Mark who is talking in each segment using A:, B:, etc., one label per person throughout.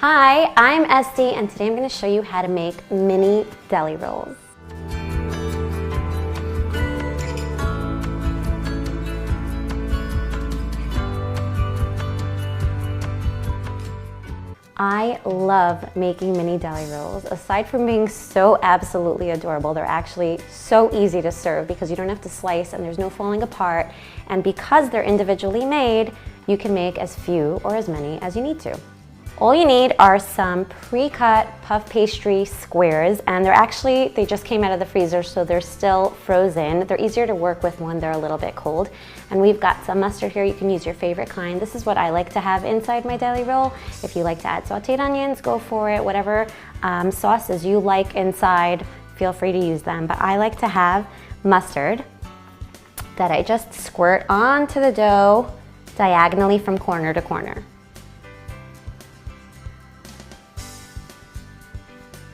A: Hi, I'm Esty, and today I'm going to show you how to make mini deli rolls. I love making mini deli rolls. Aside from being so absolutely adorable, they're actually so easy to serve because you don't have to slice and there's no falling apart. And because they're individually made, you can make as few or as many as you need to. All you need are some pre-cut puff pastry squares, and they just came out of the freezer, so they're still frozen. They're easier to work with when they're a little bit cold. And we've got some mustard here. You can use your favorite kind. This is what I like to have inside my deli roll. If you like to add sauteed onions, go for it. Whatever sauces you like inside, feel free to use them. But I like to have mustard that I just squirt onto the dough diagonally from corner to corner.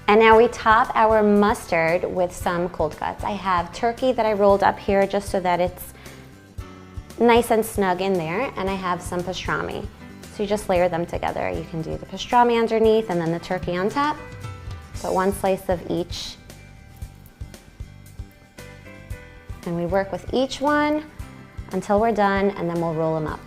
A: And now we top our mustard with some cold cuts. I have turkey that I rolled up here just so that it's nice and snug in there, and I have some pastrami. So you just layer them together. You can do the pastrami underneath and then the turkey on top. But one slice of each. And we work with each one until we're done, and then we'll roll them up.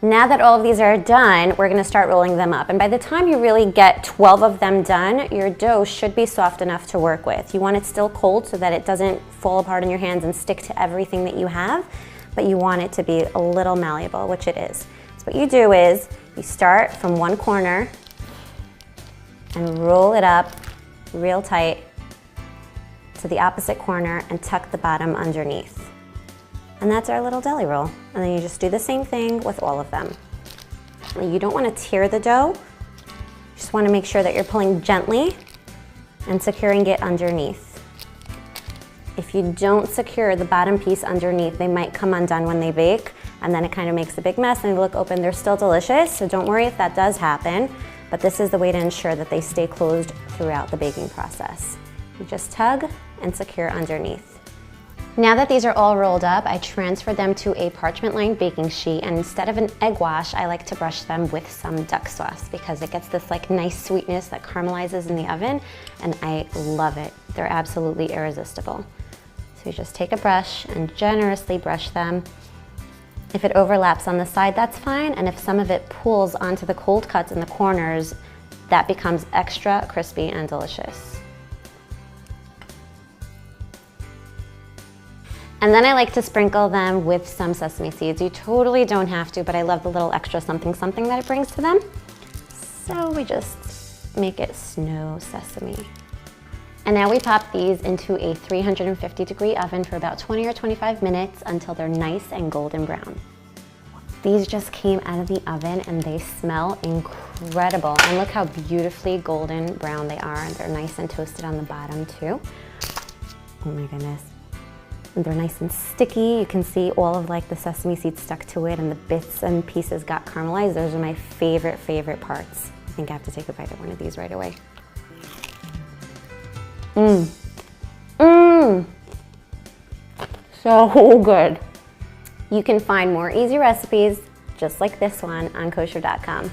A: Now that all of these are done, we're going to start rolling them up. And by the time you really get 12 of them done, your dough should be soft enough to work with. You want it still cold so that it doesn't fall apart in your hands and stick to everything that you have, but you want it to be a little malleable, which it is. So what you do is you start from one corner and roll it up real tight to the opposite corner and tuck the bottom underneath. And that's our little deli roll. And then you just do the same thing with all of them. You don't want to tear the dough. You just want to make sure that you're pulling gently and securing it underneath. If you don't secure the bottom piece underneath, they might come undone when they bake, and then it kind of makes a big mess and they look open. They're still delicious, so don't worry if that does happen, but this is the way to ensure that they stay closed throughout the baking process. You just tug and secure underneath. Now that these are all rolled up, I transfer them to a parchment-lined baking sheet, and instead of an egg wash, I like to brush them with some duck sauce because it gets this nice sweetness that caramelizes in the oven, and I love it. They're absolutely irresistible. So you just take a brush and generously brush them. If it overlaps on the side, that's fine, and if some of it pulls onto the cold cuts in the corners, that becomes extra crispy and delicious. And then I like to sprinkle them with some sesame seeds. You totally don't have to, but I love the little extra something that it brings to them. So we just make it snow sesame. And now we pop these into a 350-degree oven for about 20 or 25 minutes until they're nice and golden brown. These just came out of the oven and they smell incredible. And look how beautifully golden brown they are. And they're nice and toasted on the bottom too. Oh my goodness. And they're nice and sticky. You can see all of the sesame seeds stuck to it, and the bits and pieces got caramelized. Those are my favorite parts. I think I have to take a bite of one of these right away. So good. You can find more easy recipes just like this one on Kosherdotcom.